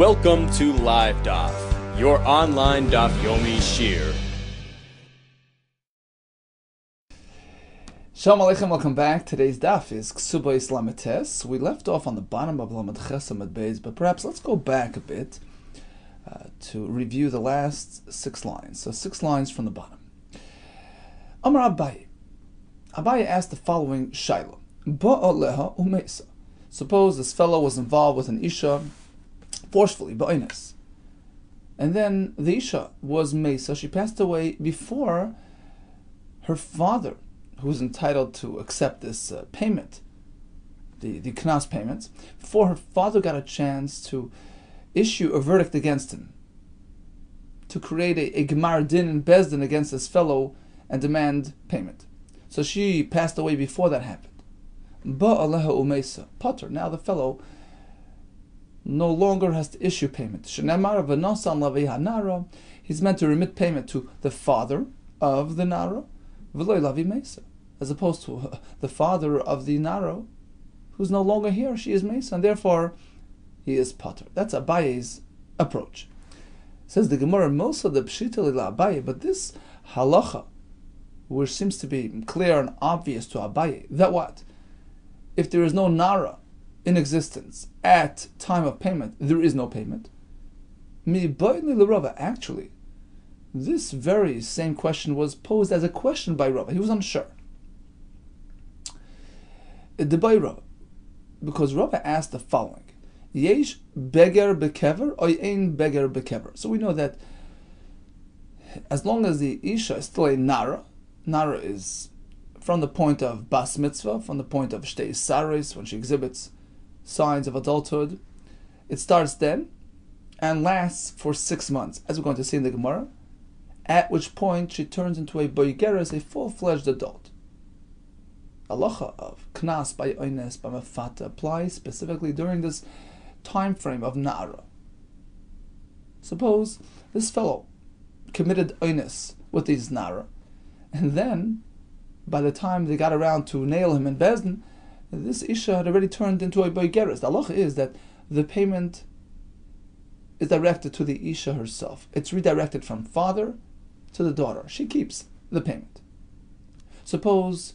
Welcome to Live Daf, your online Daf Yomi Shir. Shalom Aleichem, welcome back. Today's Daf is Kesubos Lametes. We left off on the bottom of Lamed Ches Amud Beis, but perhaps let's go back a bit to review the last 6 lines. So 6 lines from the bottom. Amar Abaye. Abaye asked the following Shaila. Ba'aleha u'meisa. Suppose this fellow was involved with an Isha forcefully, ba'oines. And then the Isha was Mesa. She passed away before her father, who was entitled to accept this payment, the knas payments, before her father got a chance to issue a verdict against him, to create a gemar din and bezdin against this fellow and demand payment. So she passed away before that happened. Ba'aleha u'meisa, potter. Now the fellow no longer has to issue payment. Shenemar v'nosan lavi hanara. He's meant to remit payment to the father of the nara, v'loy lavi meisa, as opposed to the father of the nara, who's no longer here. She is meisa, and therefore he is potter. That's Abaye's approach. Says the Gemara, Mosa the pshita lila Abaye, but this halacha, which seems to be clear and obvious to Abaye, that what? If there is no nara in existence at time of payment, there is no payment. Actually, this very same question was posed as a question by Rava. He was unsure. Because Rava asked the following: Yesh beger bekever or ein beger bekever. So we know that as long as the Isha is still a nara is from the point of bas mitzvah, from the point of shtei saris, when she exhibits signs of adulthood, it starts then and lasts for 6 months, as we're going to see in the Gemara, at which point she turns into a boigeres, a full-fledged adult. Halacha of knas by oines by mafata applies specifically during this time frame of na'ara. Suppose this fellow committed oines with these na'ara, and then by the time they got around to nail him in Bezdin, this Isha had already turned into a boigeres. The halacha is that the payment is directed to the Isha herself. It's redirected from father to the daughter. She keeps the payment. Suppose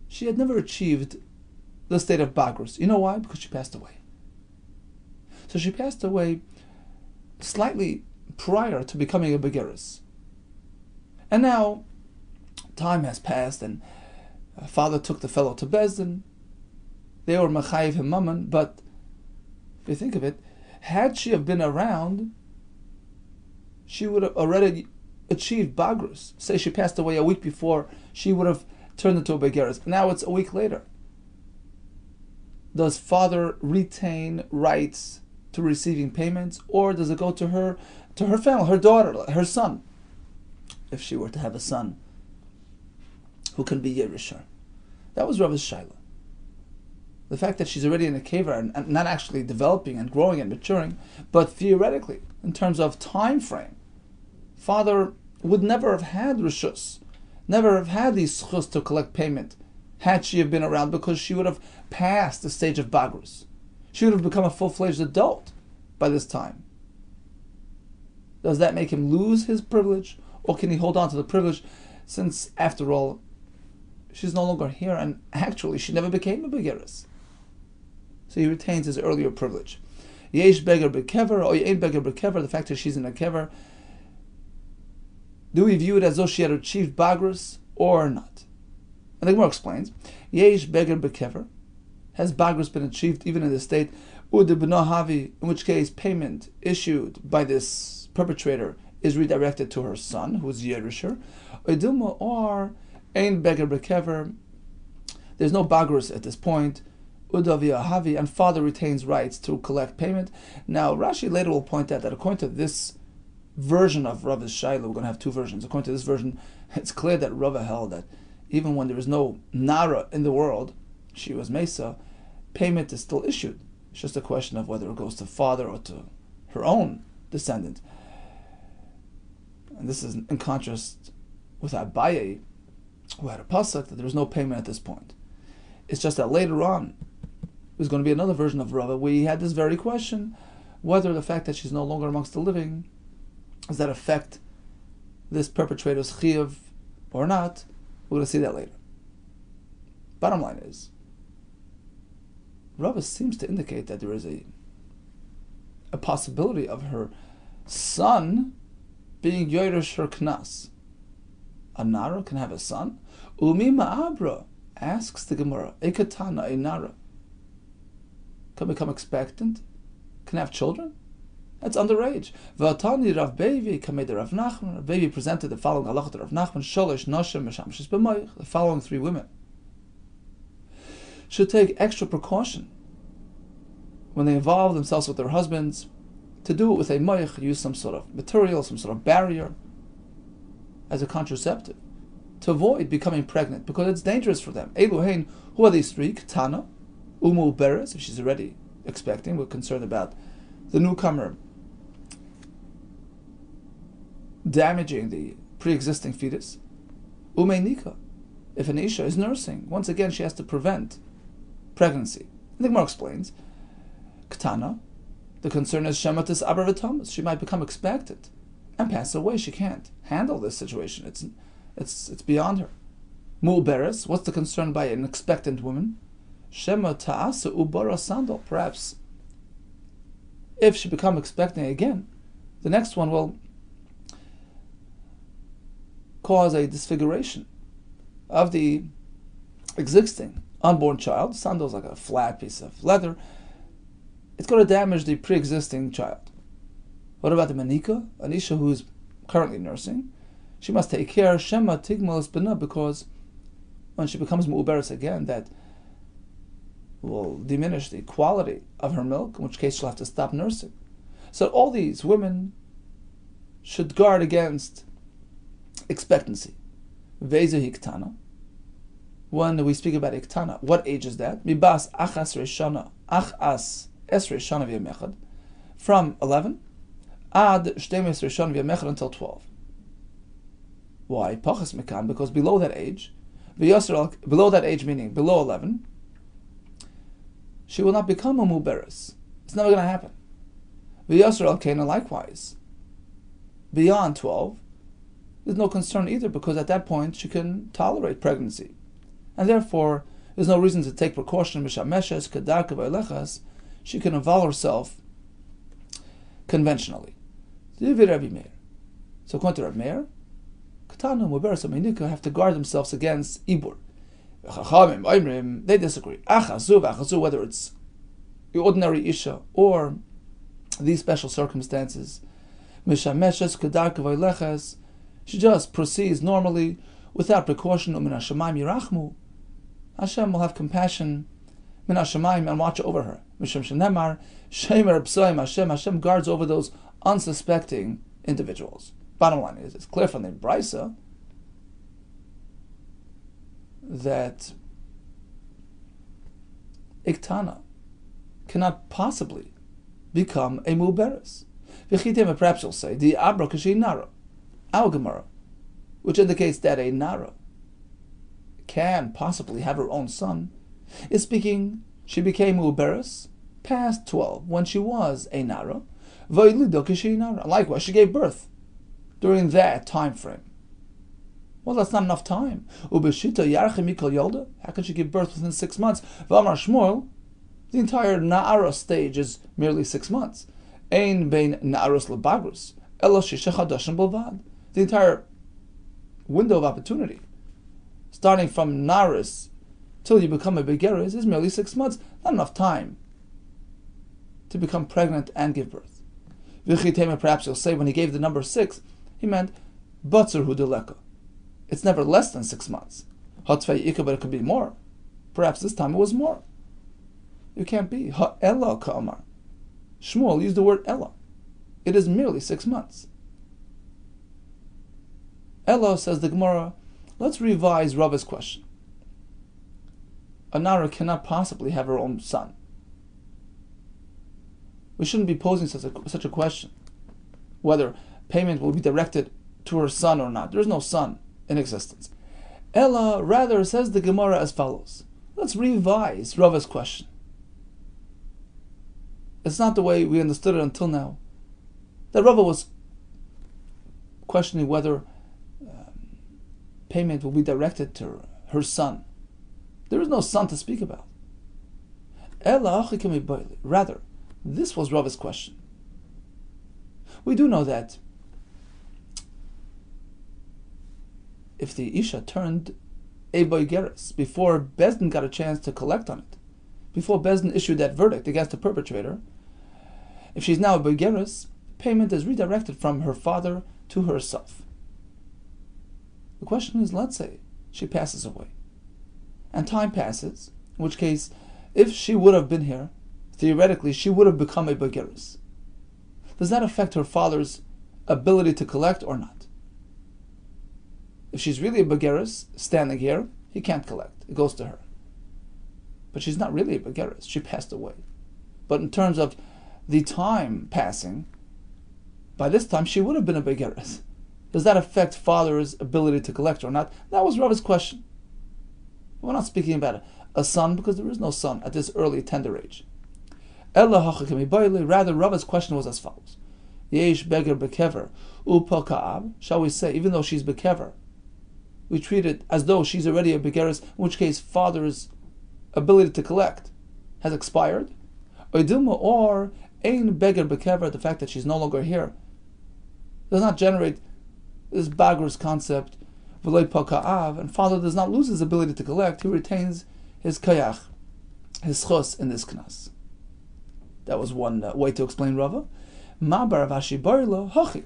she had never achieved the state of bagrus. You know why? Because she passed away. So she passed away slightly prior to becoming a boigeres. And now time has passed, and father took the fellow to Bezdin. They were machayiv him mammon, but if you think of it, had she have been around, she would have already achieved bagrus. Say she passed away a week before, she would have turned into a boigeres. Now it's a week later. Does father retain rights to receiving payments, or does it go to her family, her daughter, her son, if she were to have a son who can be Yerisha? That was Rava's Shaila. The fact that she's already in a kever and not actually developing and growing and maturing, but theoretically, in terms of time frame, father would never have had rishus, never have had these schus to collect payment had she have been around, because she would have passed the stage of bagrus. She would have become a full-fledged adult by this time. Does that make him lose his privilege, or can he hold on to the privilege, since, after all, she's no longer here, and actually she never became a boigeres? So he retains his earlier privilege. Yesh beger bekever or ain't beger bekever. The fact that she's in a kever, do we view it as though she had achieved bagrus or not? And the Gemara explains: Yesh beger bekever. Has bagrus been achieved even in the state ude b'nahavi, in which case payment issued by this perpetrator is redirected to her son, who is yerisher. Or ain't beger bekever. There's no bagrus at this point. Udavi and father retains rights to collect payment. Now Rashi later will point out that according to this version of Rava's Shaila, we're going to have 2 versions. According to this version, it's clear that Rava held that even when there is no nara in the world, she was mesa, payment is still issued. It's just a question of whether it goes to father or to her own descendant. And this is in contrast with Abaye, who had a pasuk that there was no payment at this point. It's just that later on, there's going to be another version of Rava where he had this very question, whether the fact that she's no longer amongst the living, does that affect this perpetrator's chiyuv or not? We're going to see that later. Bottom line is, Rava seems to indicate that there is a possibility of her son being yoresh her knas. A nara can have a son. Umi ma'abra, asks the Gemara, ekatana, a nara can become expectant, can have children. That's underage. V'atani Rav Bevi kamei Rav Nachman. Rav Bevi presented the following halacha to Rav Nachman: Sholosh noshem meshamshes b'moich. The following 3 women should take extra precaution when they involve themselves with their husbands to do it with a moich, use some sort of material, some sort of barrier as a contraceptive to avoid becoming pregnant, because it's dangerous for them. Eluhein, who are these 3? Ketana, Umu Beres, if she's already expecting, we're concerned about the newcomer damaging the pre-existing fetus. Ume Nika, if an Isha is nursing, once again she has to prevent pregnancy. And the Gemara explains, Ketana, the concern is Shematis Abarvatamas, she might become expectant and pass away. She can't handle this situation. It's beyond her. Mul Beres, what's the concern by an expectant woman? Shema Ta'asa Ubara Sandal, perhaps if she becomes expectant again, the next one will cause a disfiguration of the existing unborn child. Sandal is like a flat piece of leather. It's going to damage the pre-existing child. What about the manika? Anisha who is currently nursing, she must take care. Shema tigmalas bina, because when she becomes mu'uberes again, that will diminish the quality of her milk, in which case she'll have to stop nursing. So all these women should guard against expectancy. Veza hiktana. When we speak about iktana, what age is that? Mibas achas reshana, achas es reshana v'yamechad, from 11 ad shtemes reshana v'yamechad until 12. Why? Pachas mekan, because below that age, below that age meaning below 11, she will not become a muberes. It's never going to happen. V'yasser al-Kana, likewise. Beyond 12, there's no concern either, because at that point she can tolerate pregnancy. And therefore, there's no reason to take precaution. Mishameshes, kadarka v'elechas, she can involve herself conventionally. So according to Rabbi Meir, Katana, Muberes, Aminika have to guard themselves against Ibur. They disagree. Whether it's the ordinary Isha or these special circumstances, she just proceeds normally without precaution. Hashem will have compassion and watch over her. Hashem guards over those unsuspecting individuals. Bottom line is, it's clear from the Brisa that Iktana cannot possibly become a Muberes. Perhaps you'll say, the Abra Kashi Nara, our Gemara, which indicates that a Nara can possibly have her own son, is speaking, she became Muberes past 12, when she was a Nara, likewise, she gave birth during that time frame. Well, that's not enough time. How can she give birth within 6 months? V'amar Shmuel, the entire Na'ara stage is merely 6 months. Ein bein Na'aros lebagrus, elo shisha chadashim b'lvad. The entire window of opportunity, starting from Na'aris till you become a begeres, is merely 6 months. Not enough time to become pregnant and give birth. Perhaps you'll say, when he gave the number 6, he meant Batzur hu deleka. It's never less than 6 months. Hatzvei Ika, but it could be more. Perhaps this time it was more. It can't be. Ha'ela ka'amar. Shmuel used the word Ella. It is merely 6 months. Ella, says the Gemara, let's revise Rava's question. A Nara cannot possibly have her own son. We shouldn't be posing such a question, whether payment will be directed to her son or not. There is no son in existence. Ella, rather, says the Gemara as follows. Let's revise Rava's question. It's not the way we understood it until now. That Rava was questioning whether payment will be directed to her son. There is no son to speak about. Rather, this was Rava's question. We do know that if the Isha turned a boigeres before Bezdin got a chance to collect on it, before Bezdin issued that verdict against the perpetrator, if she's now a boigeres, payment is redirected from her father to herself. The question is, let's say she passes away, and time passes, in which case, if she would have been here, theoretically, she would have become a boigeres. Does that affect her father's ability to collect or not? If she's really a boigeres, standing here, he can't collect. It goes to her. But she's not really a boigeres. She passed away. But in terms of the time passing, by this time she would have been a boigeres. Does that affect father's ability to collect or not? That was Rava's question. We're not speaking about a son because there is no son at this early, tender age. Rather, Rava's question was as follows. Yesh beger bekever upa ka'ab. Shall we say, even though she's bekever, we treat it as though she's already a begeres, in which case father's ability to collect has expired. Or ein beger bekever, the fact that she's no longer here, does not generate this bagrus concept, and father does not lose his ability to collect, he retains his kayach, his chos in this knas. That was one way to explain Rava. Ma bar Avashi barilo hochi.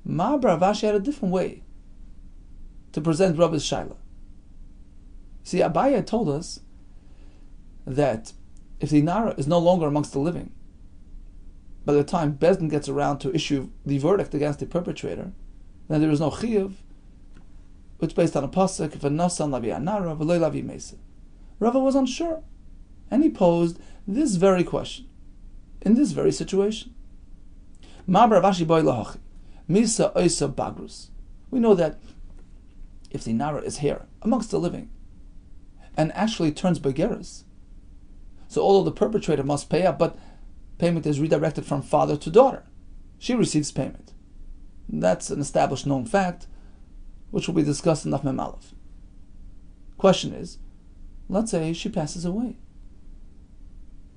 Ma bar Avashi had a different way to present Rava's shaila. See, Abaye told us that if the Nara is no longer amongst the living, by the time Bezdin gets around to issue the verdict against the perpetrator, then there is no chiyuv, which based on a pasuk, if a nasan lavi anara v'loy lavi mesa. Rava was unsure, and he posed this very question in this very situation. Ma bar Avashi boy lahachi misa oisa bagrus. We know that if the Nara is here amongst the living and actually turns boigeres, so although the perpetrator must pay up, but payment is redirected from father to daughter. She receives payment. That's an established known fact, which will be discussed in Daf Mem Aleph. Question is, let's say she passes away.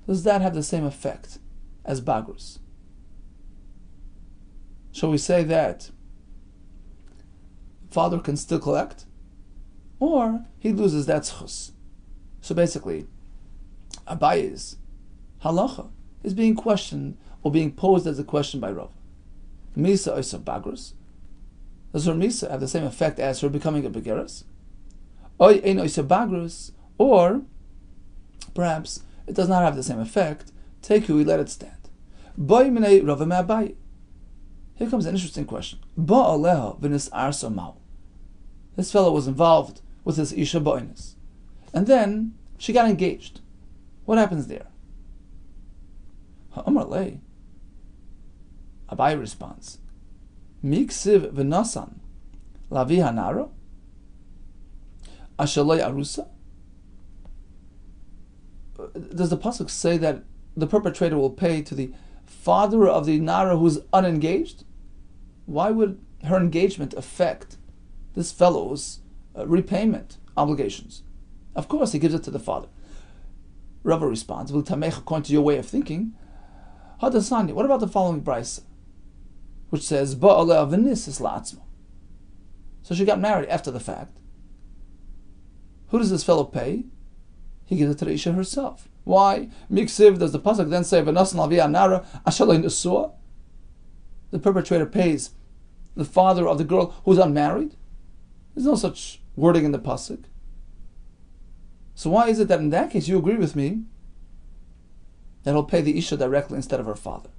Does that have the same effect as bagrus? Shall we say that father can still collect, or he loses that zchus? So basically, Abaye's halacha is being questioned or being posed as a question by Rav. Misa oisa bagrus. Does her misa have the same effect as her becoming a begeres? Oy ein oisa bagrus, or perhaps it does not have the same effect. Take we let it stand. Boy minei Rav me'Abaye. Here comes an interesting question. Ba'aleha v'nis arsa mau. This fellow was involved with his isha ba'inus, and then she got engaged. What happens there? Ha'amar lei. Abaye responds, Miksiv v'nasan lavi hanara ashalei arusa. Does the pasuk say that the perpetrator will pay to the father of the nara who's unengaged? Why would her engagement affect this fellow's repayment obligations? Of course, he gives it to the father. Rava responds, according to your way of thinking, Hadasani, what about the following brisa, which says, so she got married after the fact. Who does this fellow pay? He gives it to the Isha herself. Why? Miksiv, does the pasuk then say, the perpetrator pays the father of the girl who's unmarried? There's no such wording in the pasuk. So why is it that in that case you agree with me that he'll pay the Isha directly instead of her father?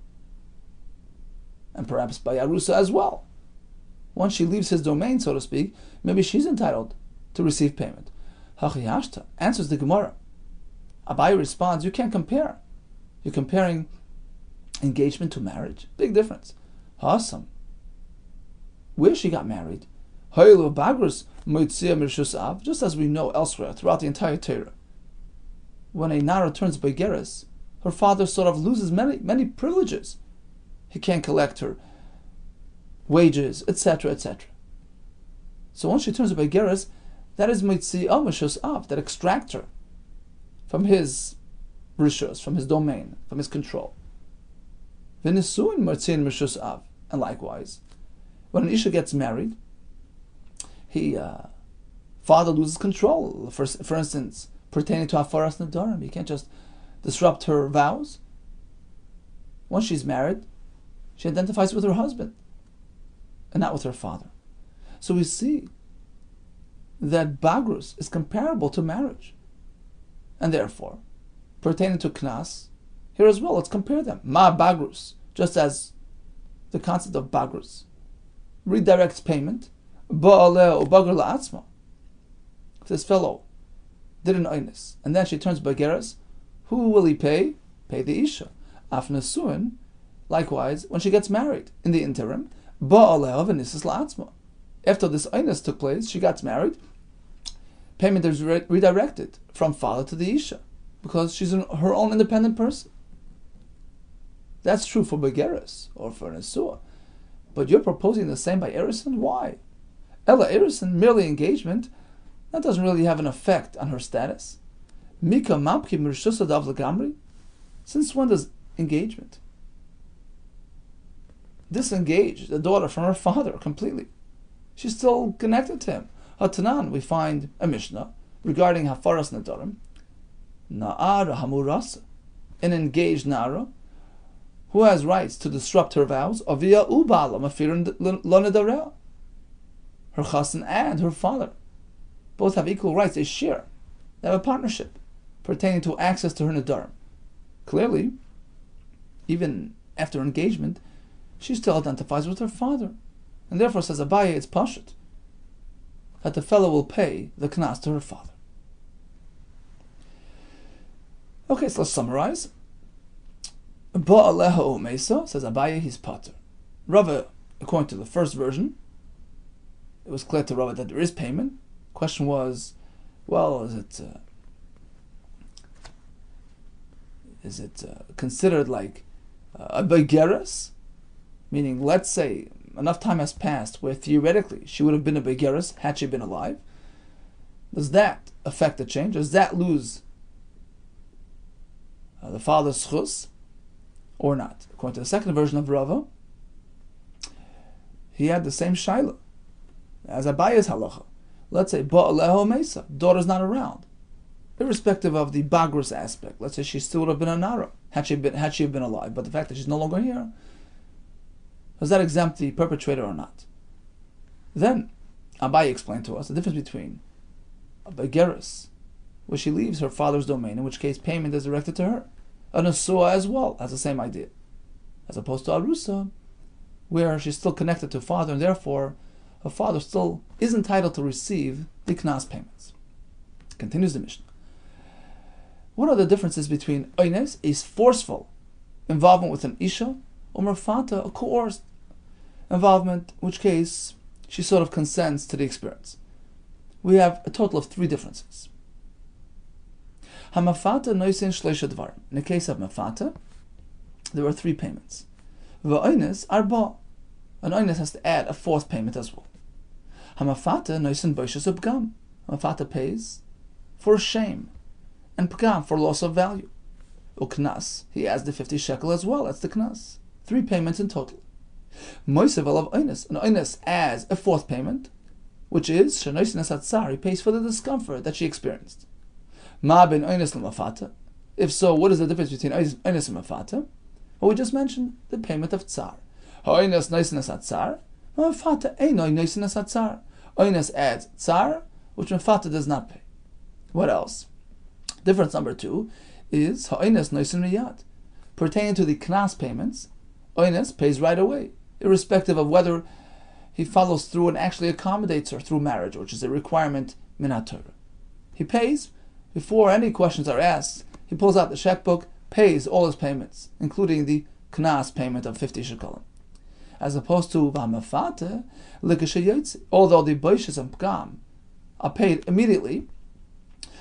And perhaps by Arusa as well. Once she leaves his domain, so to speak, maybe she's entitled to receive payment. Hachiyashta answers the Gemara. Abaye responds, you can't compare. You're comparing engagement to marriage. Big difference. Awesome. Where she got married, just as we know elsewhere throughout the entire Torah, when a Nara turns boigeres, her father sort of loses many privileges. He can't collect her wages, etc., etc. So once she turns a Begeres, that is Mitzi Mishus Av, that extract her from his rishus, from his domain, from his control. V'nisuin Martzin Mishus Av. And likewise, when an Isha gets married, father loses control. For instance, pertaining to Hafaras Nadarim, he can't just disrupt her vows. Once she's married, she identifies with her husband and not with her father. So we see that Bagrus is comparable to marriage. And therefore, pertaining to Knas, here as well, let's compare them. Ma Bagrus, just as the concept of Bagrus redirects payment. Ba'aleh u'bagr la'atzma. If this fellow did an oinus, and then she turns Bageres, who will he pay? Pay the Isha. Af nesuin, likewise, when she gets married. In the interim, ba'aleh v'nisis la'atzma. After this oinus took place, she got married, payment is redirected from father to the Isha, because she's her own independent person. That's true for Begeres or for Nesua. But you're proposing the same by Erison? Why? Ella Erison, merely engagement, that doesn't really have an effect on her status. Mika Mapki Mirshusa Dav Lagamri? Since when does engagement disengage the daughter from her father completely? She's still connected to him. Hatanan, we find a Mishnah regarding Hafaras Nadarim. Na'ara Hamurasa, an engaged Nara, who has rights to disrupt her vows, Avia Ubala Mafirin Lonadarea. Her chassan and her father both have equal rights, they share. They have a partnership pertaining to access to her Nadarim. Clearly, even after engagement, she still identifies with her father. And therefore, says Abaye, it's pashut that the fellow will pay the knas to her father. Okay, so let's summarize. Ba'aleha Mesa, says Abaye, he's pater. Rava, according to the first version, it was clear to Rava that there is payment. Question was, well, is it considered like a begeres? Meaning, let's say enough time has passed where theoretically she would have been a begeres had she been alive. Does that affect the change? Does that lose the father's chus or not? According to the second version of Rava, he had the same shaila as Abaye's halacha. Let's say ba'aleho mesa, daughter's not around, irrespective of the bagrus aspect. Let's say she still would have been a nara had she been alive, but the fact that she's no longer here, does that exempt the perpetrator or not? Then Abaye explained to us the difference between a begeres, where she leaves her father's domain, in which case payment is directed to her. A nesua as well has the same idea, as opposed to arusa, where she's still connected to father, and therefore her father still is entitled to receive the knas payments. Continues the Mishnah. What are the differences between oines, a forceful involvement with an isha, or merfata, a coerced involvement, in which case she sort of consents to the experience? We have a total of 3 differences. Hamafata noisin shleisha dvar. In the case of mafata, there are 3 payments. Va'oines arba. An oines has to add a 4th payment as well. Hamafata noisin boishas ubgam. Hamafata pays for shame, and pgam for loss of value. Uknas, he adds the 50 shekel as well. That's the knas. 3 payments in total. Moisevel of oines. An oines adds a 4th payment, which is shenoisin asatzar. He pays for the discomfort that she experienced. Ma ben oines l'mafata. If so, what is the difference between oines and mafata? Well, we just mentioned the payment of tsar. Oines noisin asatzar. Mafata einoi noisin asatzar. Oines adds tsar, which mafata does not pay. What else? Difference number 2 is ha'oines noisin miyad. Pertaining to the knas payments, oines pays right away, irrespective of whether he follows through and actually accommodates her through marriage, which is a requirement min haTorah. He pays before any questions are asked. He pulls out the checkbook, pays all his payments, including the knas payment of 50 shekalim. As opposed to v'hamafate l'kashayotzi, although the boishes and pgam are paid immediately,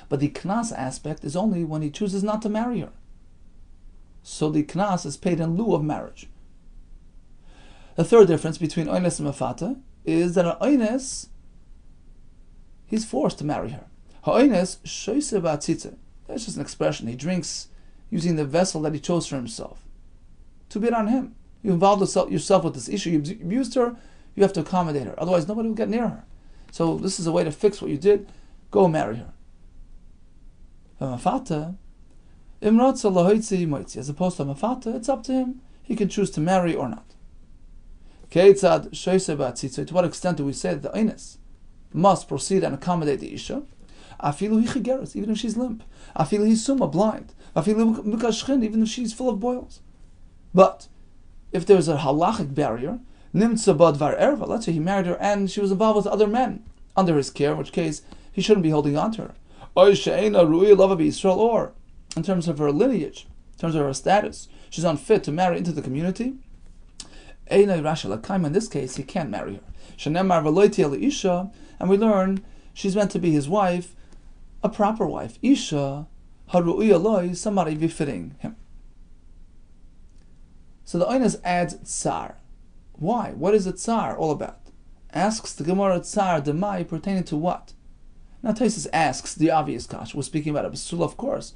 but the knas aspect is only when he chooses not to marry her. So the knas is paid in lieu of marriage. The third difference between oines and mafata is that an oines, he's forced to marry her. Ha'oines shoyse ba'atzitze. That's just an expression. He drinks using the vessel that he chose for himself. To be on him. You involved yourself with this issue. You abused her. You have to accommodate her. Otherwise, nobody will get near her. So this is a way to fix what you did. Go marry her. Mafata, imratza lahoitzi moitzi. As opposed to mafata, it's up to him. He can choose to marry or not. Keitzad shoyse ba'atzitze. To what extent do we say that the oines must proceed and accommodate the isha? Afilu hichigeres, even if she's limp. Afilu hisuma, blind. Afilu mukashchin, even if she's full of boils. But if there's a halachic barrier, nimtza badvar erva, let's say he married her and she was involved with other men under his care, in which case he shouldn't be holding on to her. Or in terms of her lineage, in terms of her status, she's unfit to marry into the community. In this case, he can't marry her. And we learn she's meant to be his wife, a proper wife. Isha, somebody befitting him. So the oines adds tsar. Why? What is the tsar all about? Asks the Gemara tsar demai pertaining to what? Now Taisus asks the obvious kash. We're speaking about a basula, of course.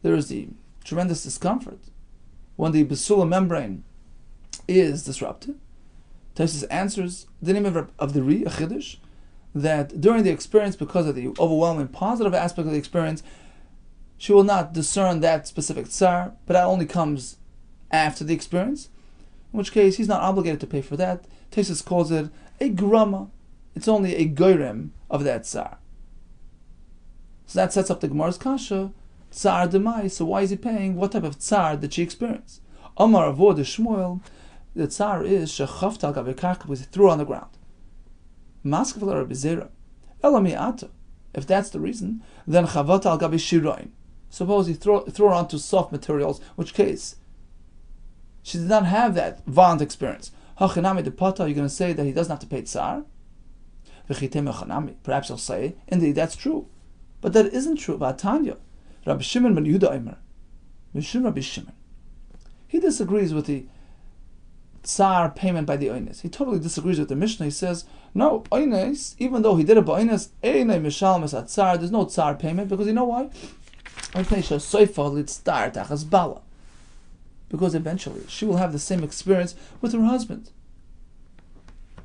There is the tremendous discomfort when the basula membrane is disrupted. Taisus answers the name of the Ri, a chiddush, that during the experience, because of the overwhelming positive aspect of the experience, she will not discern that specific tsar, but that only comes after the experience, in which case he's not obligated to pay for that. Taisus calls it a grama. It's only a goyrem of that tsar. So that sets up the Gemara's kasha, tsar demai. So why is he paying? What type of tsar did she experience? Amar avod Shmuel, the tsar is shechavta al gabe karka, because he threw her on the ground. Maskevla Rabbi Zera, elami ata. If that's the reason, then chavata al gabe shirain. Suppose he threw her onto soft materials, in which case she did not have that violent experience. Hachinami de pata, you're going to say that he doesn't have to pay tsar? Perhaps he'll say, indeed, that's true. But that isn't true about Tanya. Rabbi Shimon ben Yehuda Omer, Mishum Rabbi Shimon, he disagrees with the tsar payment by the oines. He totally disagrees with the Mishnah. He says, no, oines, even though he did it by oines, there's no tsar payment, because you know why? Because eventually she will have the same experience with her husband.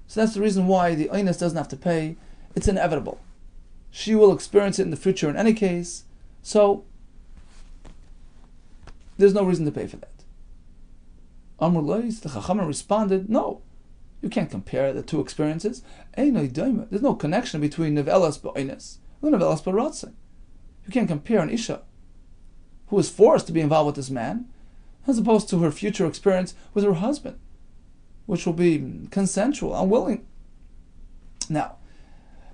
So that's the reason why the oines doesn't have to pay. It's inevitable. She will experience it in the future in any case, so there's no reason to pay for that. Amr Lois, the Chachamim responded, no, you can't compare the two experiences. There's no connection between Nevelas ba'oines and Nevelas ba'ratze. You can't compare an Isha who is forced to be involved with this man as opposed to her future experience with her husband, which will be consensual, unwilling. Now,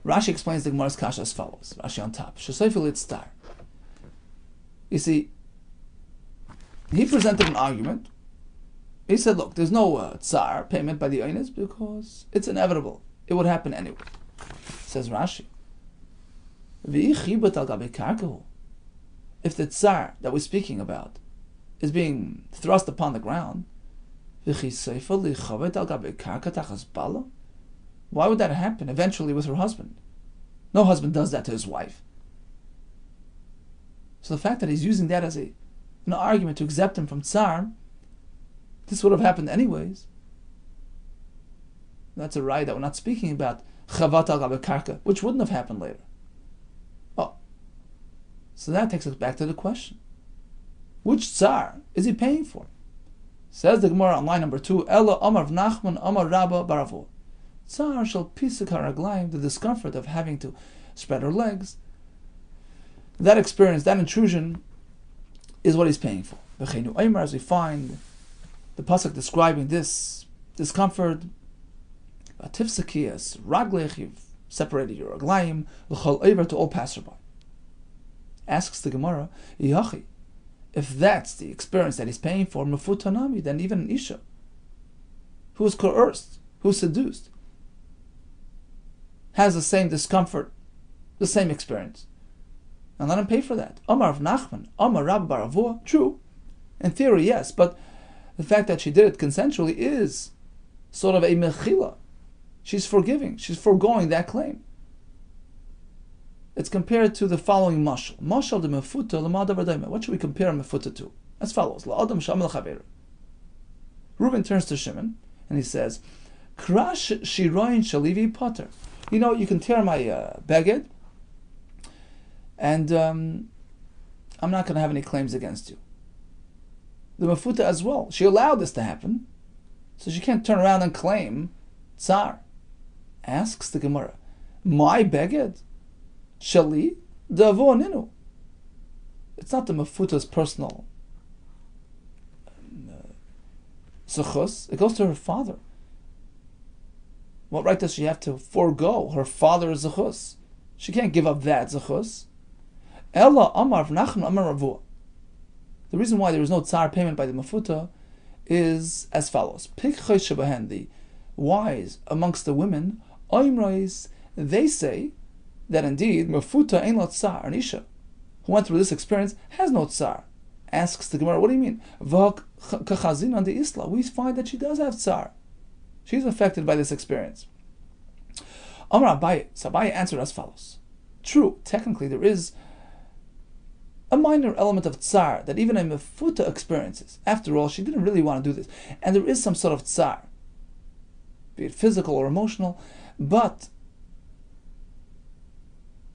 Rashi explains the Gemara's kasha as follows. Rashi on top. Shesayfil itztar. You see, he presented an argument. He said, look, there's no tsar payment by the oines because it's inevitable. It would happen anyway. Says Rashi. If the tsar that we're speaking about is being thrust upon the ground, why would that happen eventually with her husband? No husband does that to his wife. So the fact that he's using that as an argument to exempt him from tsar, this would have happened anyways. That's a right that we're not speaking about chavat al gabe karka, which wouldn't have happened later. Oh, so that takes us back to the question: which tsar is he paying for? Says the Gemara on line number 2, Ella Amar Nachman Amar Rabba Baravo. Tsar shall pisik haraglaim, the discomfort of having to spread her legs. That experience, that intrusion, is what he's paying for. V'cheinu Omer, as we find the pasuk describing this discomfort, Tifsakias Raglech, you've separated your raglaim, l'chol Omer, to all passerby. Asks the Gemara, Yachi, if that's the experience that he's paying for, mefutanami, then even an isha who's coerced, who's seduced, has the same discomfort, the same experience, and let him pay for that. Amar of Nachman, Amar Rabbi Baravua, true, In theory, yes, but the fact that she did it consensually is sort of a mechila. She's forgiving. She's foregoing that claim. It's compared to the following mashal. Mashal de mefuta l'madav adayma. What should we compare mefuta to? As follows. La'adam shamel chaver. Reuben turns to Shimon and he says, Krash shiroin shalivi potter. You can tear my beged, and I'm not going to have any claims against you. The mefuta as well. She allowed this to happen, so she can't turn around and claim tsar. Asks the Gemara, my beged? Shali davo ninu. It's not the mefuta's personal zechus. It goes to her father. What right does she have to forego her father's zechus? She can't give up that zechus. Ella amar v'nachman amar ravua. The reason why there is no tsar payment by the mefuta is as follows. Pikchay shebahen, the wise amongst the women, oimrais, they say that indeed mefuta ein lo tsar, an isha who went through this experience has no tsar. Asks the Gemara, what do you mean? V'hak kachazin on the isla. We find that she does have tsar. She's affected by this experience. Amar Abaye, so Abaye answered as follows. True, technically there is a minor element of tsar that even a mefuta experiences. After all, she didn't really want to do this. And there is some sort of tsar, be it physical or emotional, but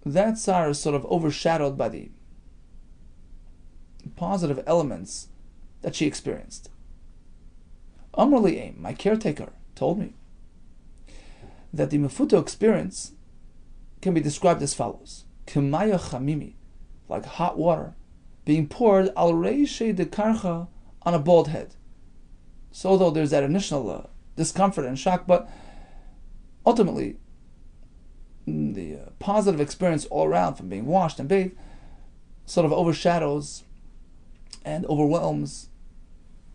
that tsar is sort of overshadowed by the positive elements that she experienced. Amr Li'aim, my caretaker, told me that the mefuta experience can be described as follows. Kemaya chamimi, like hot water being poured al reishe de karcha, on a bald head. So although there's that initial discomfort and shock, but ultimately the positive experience all around from being washed and bathed sort of overshadows and overwhelms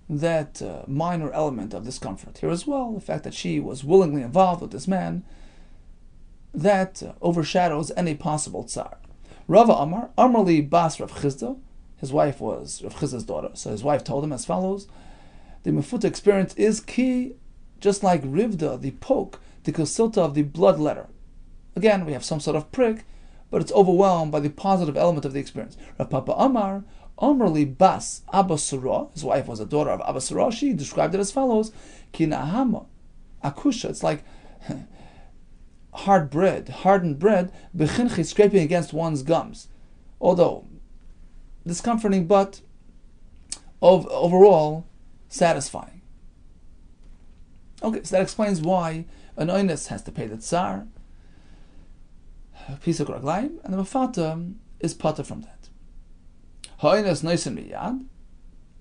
that minor element of discomfort. Here as well, the fact that she was willingly involved with this man, that overshadows any possible tsar. Rava Amar, Amrli Bas Rav Chizda, his wife was Rav Chizda's daughter, so his wife told him as follows, the mefuta experience is ki, just like Rivda, the poke, the kosilta of the blood letter. Again, we have some sort of prick, but it's overwhelmed by the positive element of the experience. Rav Papa Amar, Amrli Bas Abba Surah, his wife was a daughter of Abba Surah, she described it as follows, ki nahama, akusha, it's like hardened bread, bechinchi, scraping against one's gums. Although discomforting, but overall satisfying. Okay, so that explains why an oines has to pay the tsar, a piece of raglaim, and the mafata is pata from that. Ha'oines noisen miyad,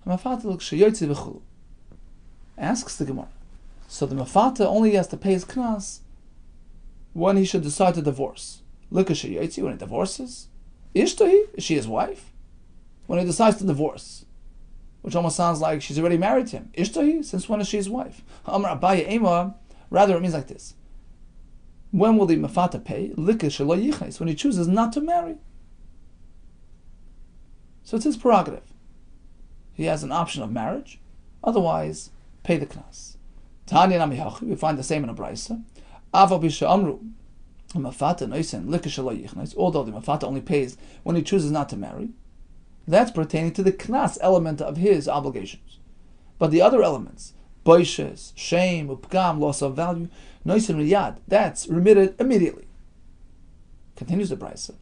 mafata l'kshayotzi v'chulu. Asks the Gemara. So the mafata only has to pay his knas when he should decide to divorce. Look at Shayotzi, when he divorces. Ishtahi, is she his wife? When he decides to divorce, which almost sounds like she's already married to him. Ishtahi, since when is she his wife? Amar Abaye Ema, rather it means like this. When will the mafata pay? Lika shelo yichnes, when he chooses not to marry. So it's his prerogative. He has an option of marriage, otherwise pay the knas. Tanya Namihachi, we find the same in a brayso. Although the mafata only pays when he chooses not to marry, that's pertaining to the knas element of his obligations. But the other elements, boishes, shame, upgam, loss of value, noisen riyad, that's remitted immediately. Continues the brayso.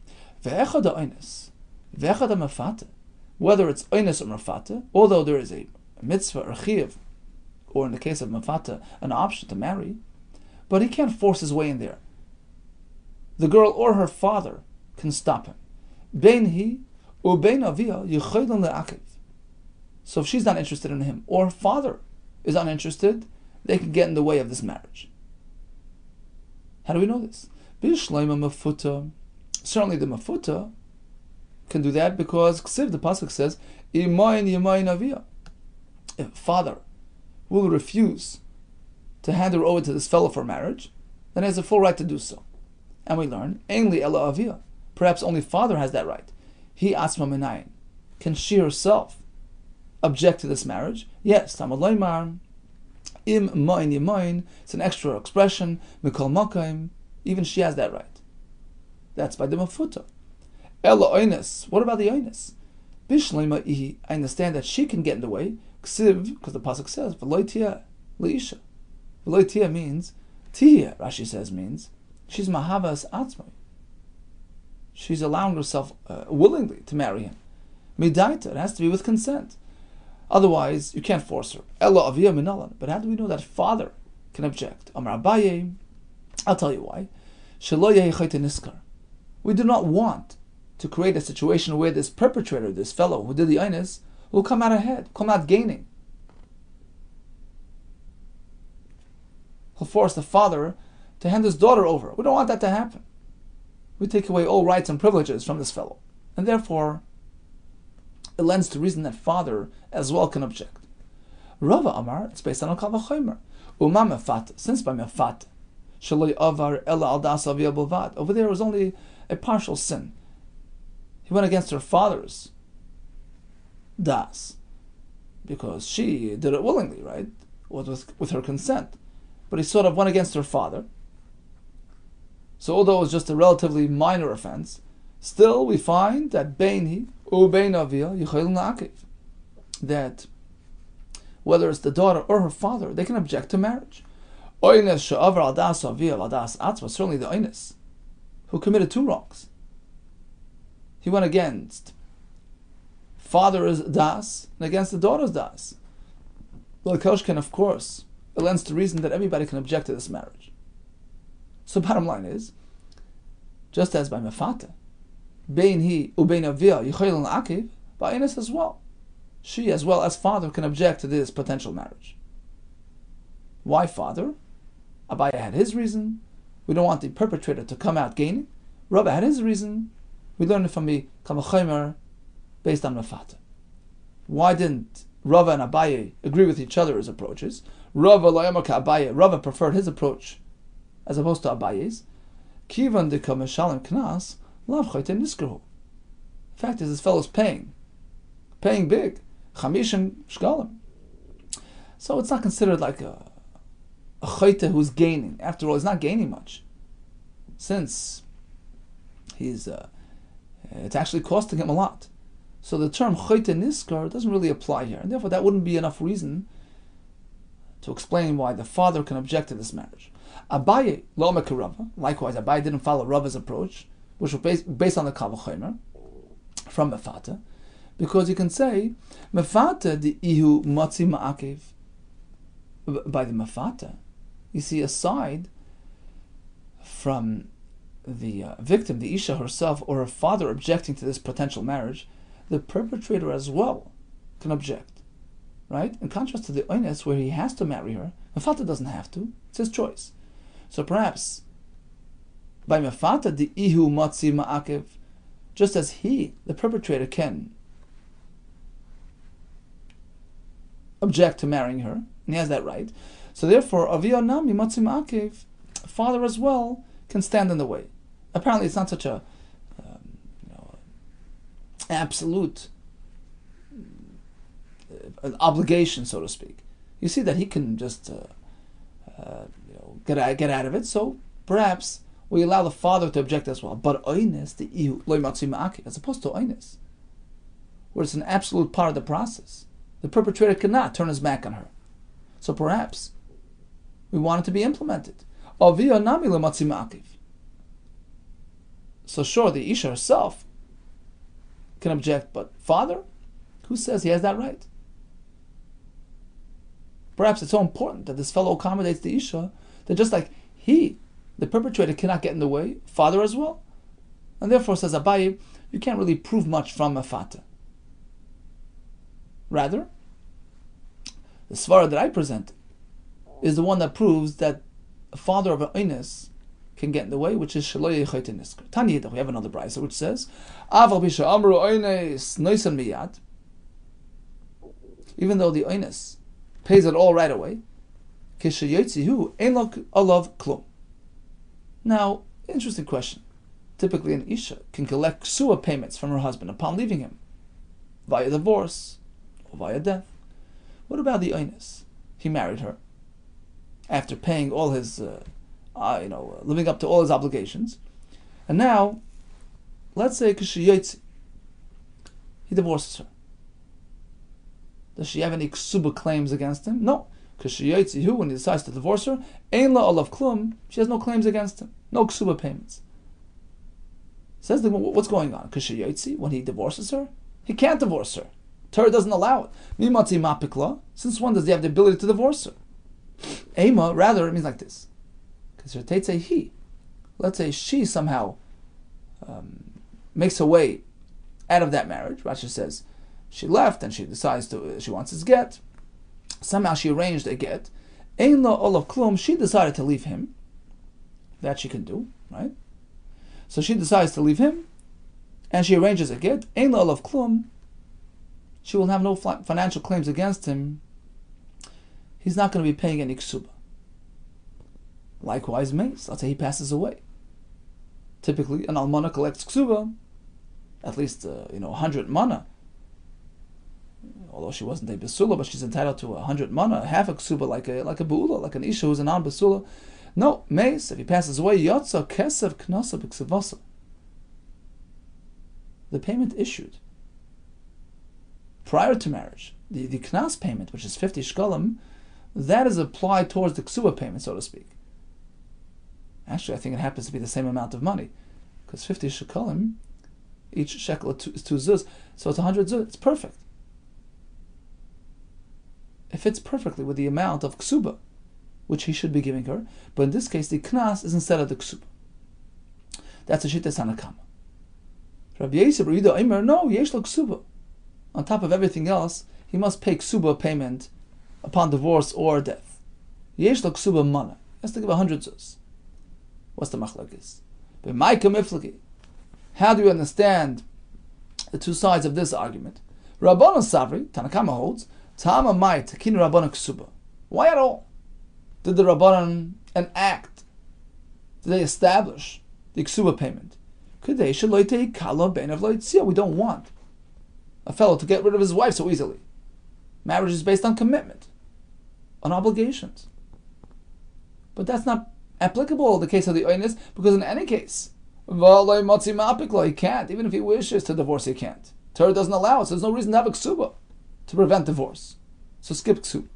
Whether it's oines or mafata, although there is a mitzvah or chiyuv, or in the case of mafata, an option to marry, but he can't force his way in there. The girl or her father can stop him. Bein hi ubein avia yichoylin le'akiv. So if she's not interested in him, or her father is uninterested, they can get in the way of this marriage. How do we know this? Bishleima mefuta. Certainly the mefuta can do that because Ksiv, the pasuk says, Imayin avia. If father will refuse to hand her over to this fellow for marriage, then he has a full right to do so. And we learn, Ainli ela avia. Perhaps only father has that right. He asma minayin. Can she herself object to this marriage? Yes, Tamad Loimar, Im Moin Yemoin, it's an extra expression, Mikol Mokaim, even she has that right. That's by the Mafuta. Ella Oines, what about the Oines? Bishleima Ihi, I understand that she can get in the way, Ksiv, because the Pasuk says, Veloitia Leisha. Veloitia means, Tihya, Rashi says, means, she's Mahavas Atzmai. She's allowing herself willingly to marry him. Midaita, it has to be with consent. Otherwise, you can't force her. Ella Aviyah Minalan. But how do we know that father can object? Amar Abaye, I'll tell you why. Shelo yehi chayte niskar. We do not want to create a situation where this perpetrator, this fellow who did the Einis, will come out ahead, come out gaining. He'll force the father to hand his daughter over. We don't want that to happen. We take away all rights and privileges from this fellow. And therefore, it lends to reason that father as well can object. Rava Amar, it's based on a Kavachomer. Uma mefata, since by mefata, shaloi avar ela al das aviyah bilvad. Over there was only a partial sin. He went against her father's das, because she did it willingly, right? With her consent. But he sort of went against her father. So although it was just a relatively minor offense, still we find that beini u bein aviyah yichayil na'akiv, that whether it's the daughter or her father, they can object to marriage. Oines she'avar al das aviyah al das atzma, certainly the oines, who committed two wrongs. He went against father's das and against the daughter's das. Well, Koshkin, of course, it lends to reason that everybody can object to this marriage. So bottom line is, just as by mefata, bein hi u bein aviyah yichayil na'akiv, by oines as well, she as well as father can object to this potential marriage. Why father? Abaya had his reason. We don't want the perpetrator to come out gaining. Rabbi had his reason. We learned it from the Kavachomer based on mefata. Why didn't Rava and Abaye agree with each other's approaches? Rava lo'yamar ka'Abaye. Rava preferred his approach as opposed to Abaye's. Kivan deka meshalim knas lav chayte niskerhu. The fact is, this fellow's paying big, chamishim shkalim. So it's not considered like a chayte who's gaining. After all, he's not gaining much, since he's it's actually costing him a lot. So the term chayte niskar doesn't really apply here, and therefore that wouldn't be enough reason to explain why the father can object to this marriage. Abaye lo meker Rava. Likewise, Abaye didn't follow Rava's approach, which was based on the Kavachomer from mefata, because you can say mefata the ihu matzi ma'akev. By the mefata, you see, aside from the victim, the Isha herself, or her father objecting to this potential marriage, the perpetrator as well can object, right? In contrast to the Oines, where he has to marry her, mefata doesn't have to; it's his choice. So perhaps by mefata the ihu matzi ma'akev, just as he, the perpetrator, can object to marrying her, and he has that right. So therefore, aviyah nami matzi ma'akev, father as well can stand in the way. Apparently, it's not such a absolute obligation, so to speak. You see that he can just get out of it. So perhaps we allow the father to object as well. But oines the ihu loy matzi ma'akev, as opposed to oines, where it's an absolute part of the process. The perpetrator cannot turn his back on her. So perhaps we want it to be implemented. Aviyah nami lo matzi ma'akev. So sure, the Isha herself can object, but father, who says he has that right? Perhaps it's so important that this fellow accommodates the Isha that just like he, the perpetrator, cannot get in the way, father as well. And therefore, says Abaye, you can't really prove much from mefata. Rather, the svara that I present is the one that proves that a father of an oines can get in the way, which is shelo yehi chayte niskar. Tanya, we have another brayso which says, Aval bisha amru oines noisan miyad. Even though the oines pays it all right away, kishayotzihu ein lo alav klum. Now, interesting question. Typically, an isha can collect ksua payments from her husband upon leaving him, via divorce via death. What about the oinus? He married her after paying all his, living up to all his obligations, and now, let's say k'shiyotzi, he divorces her. Does she have any ksuba claims against him? No. K'shiyotzi, when he decides to divorce her, ein la olav klum, she has no claims against him, no ksuba payments. Says the what's going on? K'shiyotzi, when he divorces her, he can't divorce her. Torah doesn't allow it. Mimatzi mapikla, since when does he have the ability to divorce her? Ema, rather, it means like this. Because he, let's say she somehow makes her way out of that marriage. Rashi says she left and she decides she wants his get. Somehow she arranged a get. Ein la olav klum, she decided to leave him. That she can do, right? So she decides to leave him, and she arranges a get. Ein la olav klum, she will have no financial claims against him. He's not going to be paying any ksuba. Likewise, mace. Let's say he passes away. Typically, an almana collects ksuba, at least 100 mana. Although she wasn't a besula, but she's entitled to 100 mana, half a ksuba, like a beula, like an isha who's a non-besula. No, mace. If he passes away, yotza kesev knasa b'ksevasa. The payment issued prior to marriage, the knas payment, which is 50 shkalim, that is applied towards the ksuba payment, so to speak. Actually, I think it happens to be the same amount of money, because 50 shekalim, each shekel is 2 zuz, so it's 100 zuz. It's perfect. It fits perfectly with the amount of ksuba, which he should be giving her. But in this case, the knas is instead of the ksuba. That's a shita sanakama. Rabbi Yehuda Kessler, no, yesh lo ksuba. On top of everything else, he must pay ksuba payment upon divorce or death. Yesh lo ksuba mana. He has to give 100 zuz. What's the machlokes? But Maika Miflagi. How do you understand the two sides of this argument? Rabbanon Savri, Tanakama holds, Tama Mai Takin Rabbanon Ksuba. Why at all did the Rabbanon enact? Did they establish the Ksuba payment? We don't want a fellow to get rid of his wife so easily. Marriage is based on commitment, on obligations. But that's not applicable in the case of the oinus, because in any case, he can't. Even if he wishes to divorce, he can't. Torah doesn't allow it, so there's no reason to have a ksuba to prevent divorce. So skip ksuba.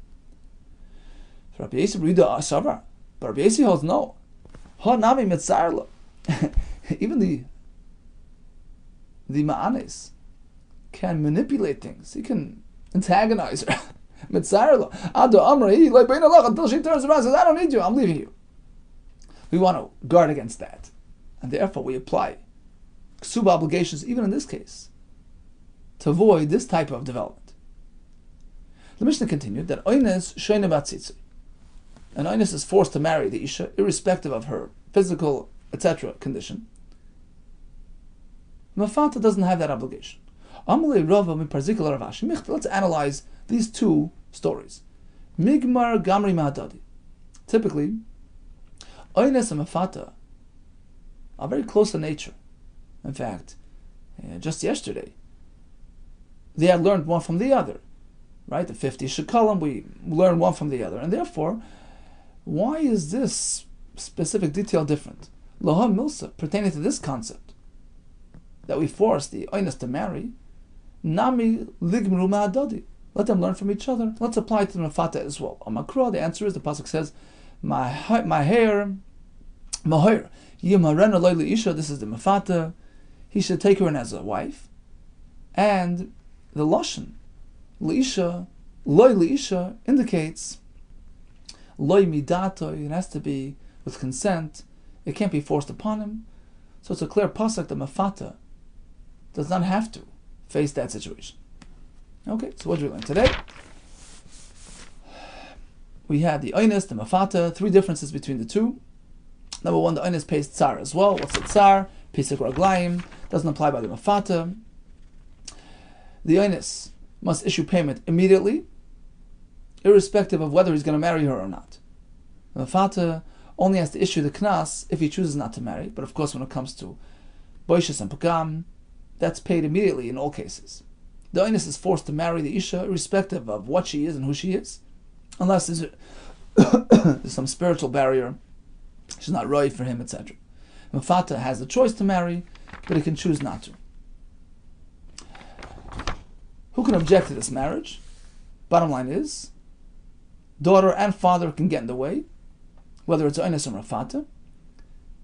Rabbi Yehuda but Rabbi Yehuda holds no. Even the ma'anes can manipulate things. He can antagonize her. Until she turns around and says, I don't need you, I'm leaving you. We want to guard against that. And therefore we apply ksuba obligations, even in this case, to avoid this type of development. The Mishnah continued that oines shoyne batzitzi. An oines is forced to marry the isha, irrespective of her physical, etc. condition. Mafata doesn't have that obligation. Let's analyze these two stories. Migmar gamri ma'adadi. Typically, oines and mafata are very close in nature. In fact, just yesterday, they had learned one from the other. Right? The 50 shekalim, we learn one from the other. And therefore, why is this specific detail different? Laha milsa, pertaining to this concept, that we force the oines to marry, nami ligmru ma'adadi. Let them learn from each other. Let's apply it to the mafata as well. On Makra, the answer is, the pasuk says, Maher, Yimarena loy isha. This is the mafata. He should take her in as a wife. And the lashon, leisha, loy leisha, indicates loy midato. It has to be with consent. It can't be forced upon him. So it's a clear pasuk that mafata does not have to face that situation. Okay, so what did we learn today? We had the oines, the mafata, 3 differences between the two. Number 1, the oines pays tsar as well. What's the tsar? Pisuk raglayim. Doesn't apply by the mafata. The oines must issue payment immediately, irrespective of whether he's going to marry her or not. The mafata only has to issue the knas if he chooses not to marry. But of course, when it comes to boishes and pagam, that's paid immediately in all cases. the oinus is forced to marry the isha irrespective of what she is and who she is, unless there's some spiritual barrier, she's not right for him, etc. Mafata has the choice to marry, but he can choose not to. Who can object to this marriage? Bottom line is, daughter and father can get in the way, whether it's oinus or mafata.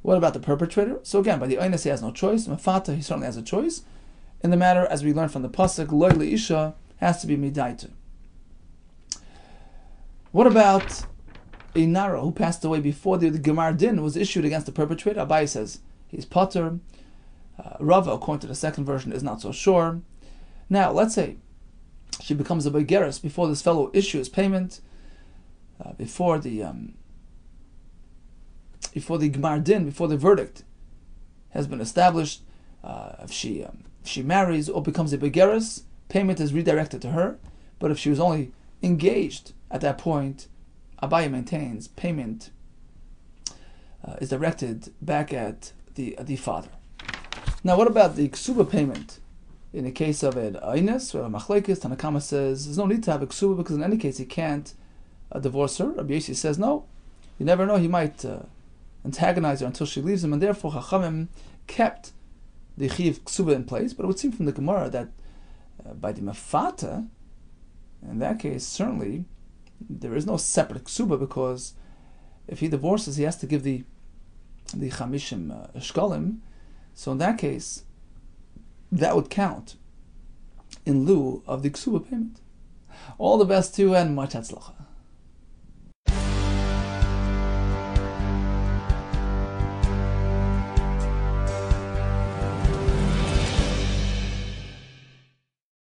What about the perpetrator? So again, by the oinus he has no choice. Mafata, he certainly has a choice. In the matter, as we learned from the pasuk, loy leisha has to be midaita. What about a nara who passed away before the gemar din was issued against the perpetrator? Abai says he's potter. Rava, according to the second version, is not so sure. Now, let's say she becomes a begeris before this fellow issues payment, before the gemar din, before the verdict has been established. If she marries or becomes a begeris, payment is redirected to her. But if she was only engaged at that point, Abaye maintains payment is directed back at the father. Now, what about the ksuba payment? In the case of an oinus, where a machlekes, Tanakama says there's no need to have a ksuba because in any case he can't divorce her. Rabbi Yossi says no, you never know, he might antagonize her until she leaves him, and therefore Chachamim kept the chiv ksuba in place. But it would seem from the Gemara that by the mafata, in that case, certainly there is no separate ksuba, because if he divorces, he has to give the chamishim shkalim. So in that case, that would count in lieu of the ksuba payment. All the best to you and much hatzlacha.